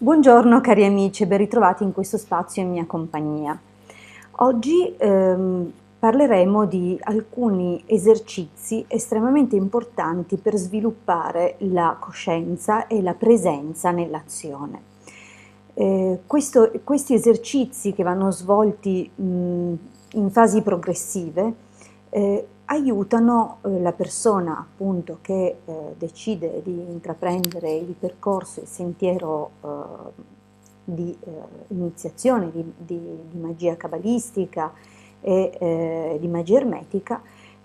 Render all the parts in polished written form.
Buongiorno cari amici e ben ritrovati in questo spazio in mia compagnia. Oggi parleremo di alcuni esercizi estremamente importanti per sviluppare la coscienza e la presenza nell'azione. Questi esercizi che vanno svolti in fasi progressive aiutano la persona appunto che decide di intraprendere il percorso, il sentiero di iniziazione di magia cabalistica e di magia ermetica.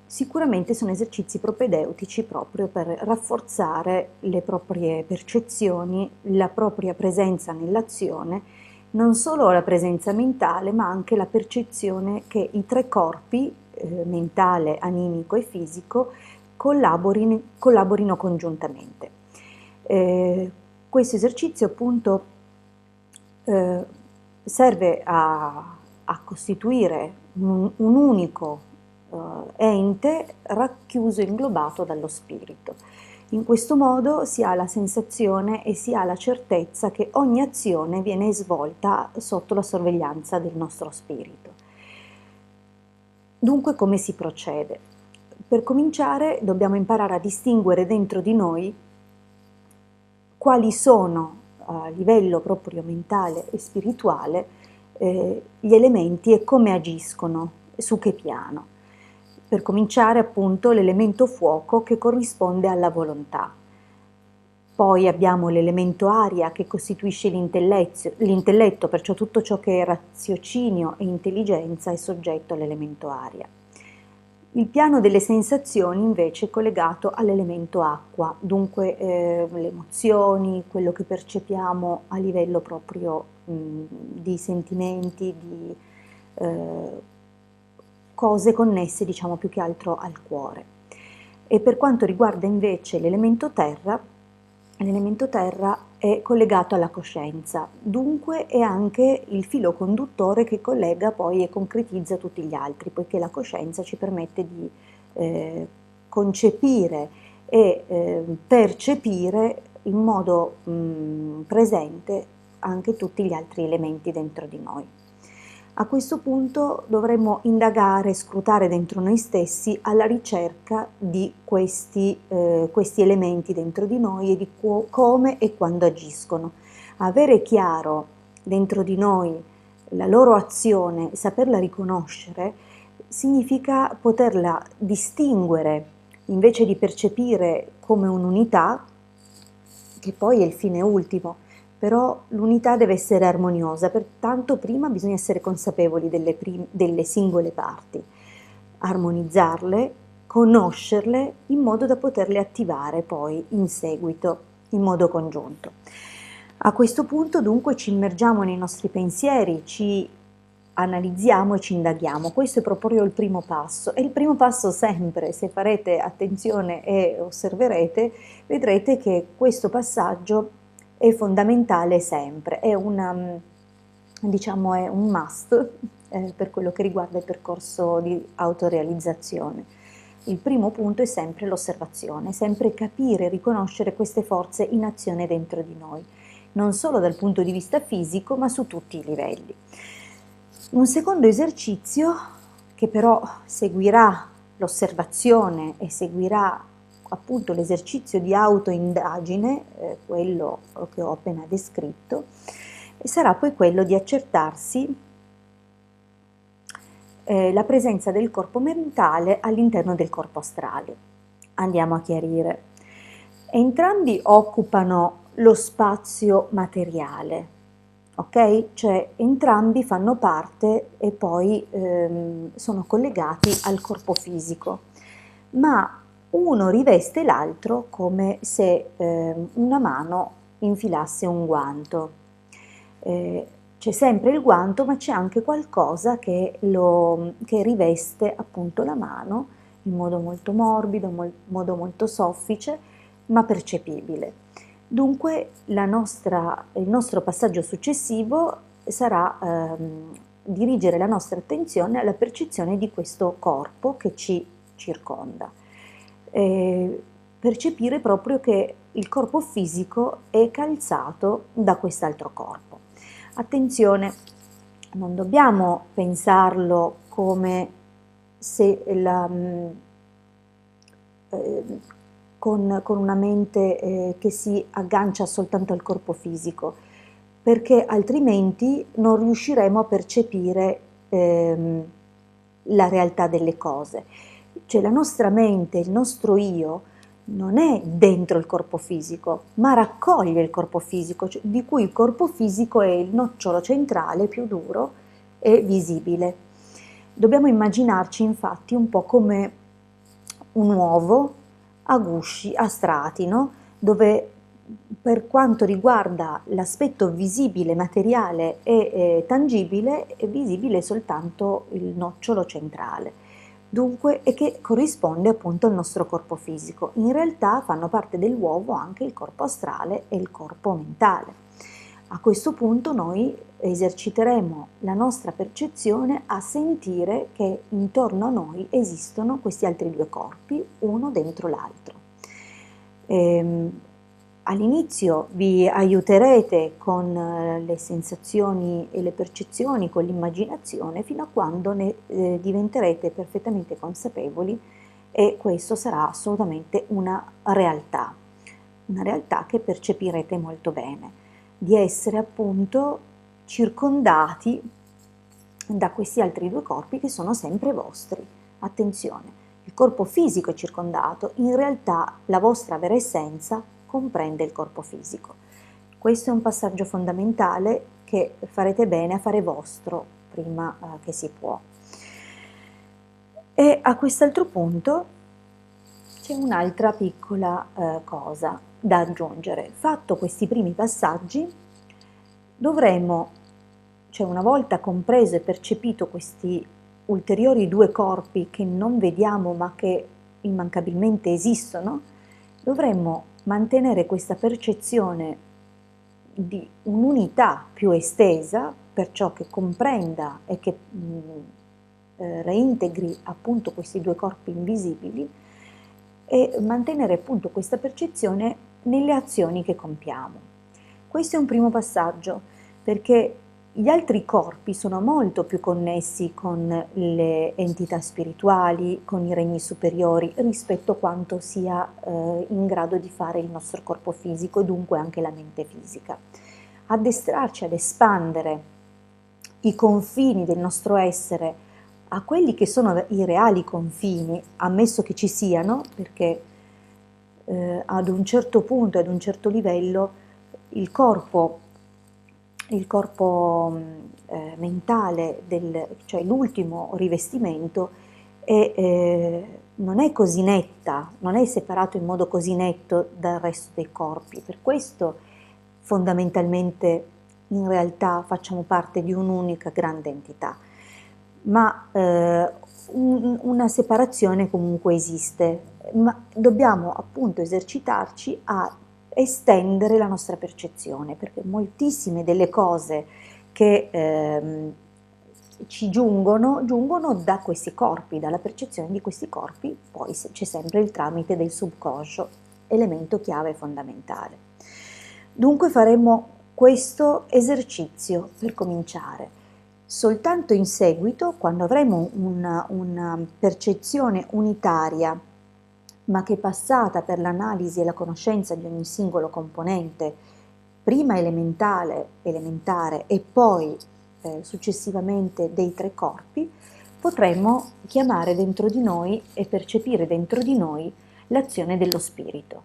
Sicuramente sono esercizi propedeutici proprio per rafforzare le proprie percezioni, la propria presenza nell'azione, non solo la presenza mentale, ma anche la percezione che i tre corpi, mentale, animico e fisico, collaborino congiuntamente. Questo esercizio appunto serve a costituire un unico ente racchiuso, inglobato dallo spirito. In questo modo si ha la sensazione e si ha la certezza che ogni azione viene svolta sotto la sorveglianza del nostro spirito. Dunque come si procede? Per cominciare dobbiamo imparare a distinguere dentro di noi quali sono a livello proprio mentale e spirituale gli elementi e come agiscono, su che piano. Per cominciare appunto l'elemento fuoco che corrisponde alla volontà. Poi abbiamo l'elemento aria che costituisce l'intelletto, perciò tutto ciò che è raziocinio e intelligenza è soggetto all'elemento aria. Il piano delle sensazioni invece è collegato all'elemento acqua, dunque le emozioni, quello che percepiamo a livello proprio di sentimenti, di cose connesse diciamo più che altro al cuore. E per quanto riguarda invece l'elemento terra è collegato alla coscienza, dunque è anche il filo conduttore che collega poi e concretizza tutti gli altri, poiché la coscienza ci permette di concepire e percepire in modo presente anche tutti gli altri elementi dentro di noi. A questo punto dovremmo indagare, scrutare dentro noi stessi alla ricerca di questi elementi dentro di noi e di come e quando agiscono. Avere chiaro dentro di noi la loro azione, saperla riconoscere, significa poterla distinguere invece di percepire come un'unità, che poi è il fine ultimo. Però l'unità deve essere armoniosa, pertanto prima bisogna essere consapevoli delle singole parti, armonizzarle, conoscerle in modo da poterle attivare poi in seguito in modo congiunto. A questo punto dunque ci immergiamo nei nostri pensieri, ci analizziamo e ci indaghiamo. Questo è proprio il primo passo. E il primo passo sempre, se farete attenzione e osserverete, vedrete che questo passaggio è fondamentale sempre, è un must per quello che riguarda il percorso di autorealizzazione. Il primo punto è sempre l'osservazione, sempre capire e riconoscere queste forze in azione dentro di noi, non solo dal punto di vista fisico, ma su tutti i livelli. Un secondo esercizio che però seguirà l'osservazione e seguirà appunto l'esercizio di autoindagine, quello che ho appena descritto, sarà poi quello di accertarsi la presenza del corpo mentale all'interno del corpo astrale. Andiamo a chiarire. Entrambi occupano lo spazio materiale, ok? Cioè entrambi fanno parte e poi sono collegati al corpo fisico, ma uno riveste l'altro come se una mano infilasse un guanto. C'è sempre il guanto, ma c'è anche qualcosa che riveste appunto la mano in modo molto morbido, modo molto soffice, ma percepibile. Dunque il nostro passaggio successivo sarà dirigere la nostra attenzione alla percezione di questo corpo che ci circonda. Percepire proprio che il corpo fisico è calzato da quest'altro corpo. Attenzione, non dobbiamo pensarlo come se con una mente che si aggancia soltanto al corpo fisico, perché altrimenti non riusciremo a percepire la realtà delle cose. Cioè la nostra mente, il nostro io, non è dentro il corpo fisico, ma raccoglie il corpo fisico, cioè, di cui il corpo fisico è il nocciolo centrale più duro e visibile. Dobbiamo immaginarci infatti un po' come un uovo a gusci, a strati, no? Dove per quanto riguarda l'aspetto visibile, materiale e tangibile, è visibile soltanto il nocciolo centrale. Dunque, e che corrisponde appunto al nostro corpo fisico. In realtà fanno parte dell'uovo anche il corpo astrale e il corpo mentale. A questo punto noi eserciteremo la nostra percezione a sentire che intorno a noi esistono questi altri due corpi, uno dentro l'altro. All'inizio vi aiuterete con le sensazioni e le percezioni, con l'immaginazione, fino a quando ne diventerete perfettamente consapevoli e questo sarà assolutamente una realtà che percepirete molto bene, di essere appunto circondati da questi altri due corpi che sono sempre vostri. Attenzione, il corpo fisico è circondato, in realtà la vostra vera essenza comprende il corpo fisico. Questo è un passaggio fondamentale che farete bene a fare vostro prima che si può. E a quest'altro punto c'è un'altra piccola cosa da aggiungere. Fatto questi primi passaggi, dovremo, cioè una volta compreso e percepito questi ulteriori due corpi che non vediamo ma che immancabilmente esistono, dovremmo mantenere questa percezione di un'unità più estesa, perciò che comprenda e che reintegri appunto questi due corpi invisibili e mantenere appunto questa percezione nelle azioni che compiamo. Questo è un primo passaggio perché gli altri corpi sono molto più connessi con le entità spirituali, con i regni superiori, rispetto a quanto sia in grado di fare il nostro corpo fisico e dunque anche la mente fisica. Addestrarci ad espandere i confini del nostro essere a quelli che sono i reali confini, ammesso che ci siano, perché ad un certo punto, ad un certo livello, il corpo mentale, cioè l'ultimo rivestimento, non è così netta, non è separato in modo così netto dal resto dei corpi. Per questo fondamentalmente in realtà facciamo parte di un'unica grande entità, ma una separazione comunque esiste, ma dobbiamo appunto esercitarci a estendere la nostra percezione, perché moltissime delle cose che ci giungono da questi corpi, dalla percezione di questi corpi, poi c'è sempre il tramite del subconscio, elemento chiave fondamentale. Dunque faremo questo esercizio per cominciare. Soltanto in seguito, quando avremo una percezione unitaria, ma che è passata per l'analisi e la conoscenza di ogni singolo componente, prima elementare e poi successivamente dei tre corpi, potremo chiamare dentro di noi e percepire dentro di noi l'azione dello spirito.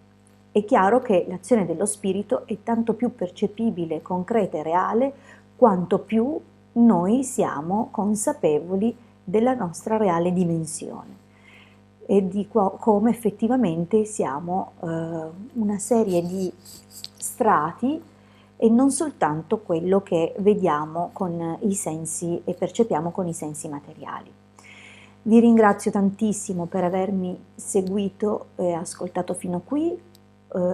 È chiaro che l'azione dello spirito è tanto più percepibile, concreta e reale, quanto più noi siamo consapevoli della nostra reale dimensione e di come effettivamente siamo una serie di strati e non soltanto quello che vediamo con i sensi e percepiamo con i sensi materiali. Vi ringrazio tantissimo per avermi seguito e ascoltato fino a qui.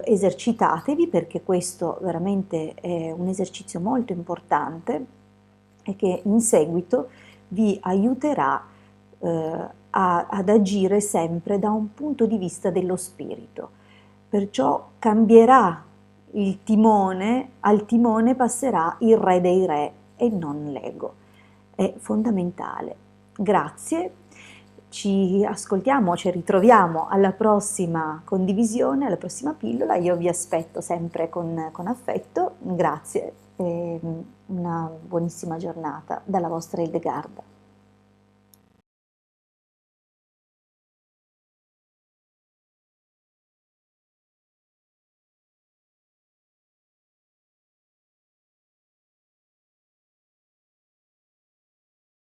Esercitatevi perché questo veramente è un esercizio molto importante e che in seguito vi aiuterà ad agire sempre da un punto di vista dello spirito. perciò cambierà il timone, al timone passerà il re dei re e non l'ego. È fondamentale. Grazie, ci ascoltiamo, ci ritroviamo alla prossima condivisione, alla prossima pillola. Io vi aspetto sempre con affetto. Grazie e una buonissima giornata dalla vostra Hildegarda.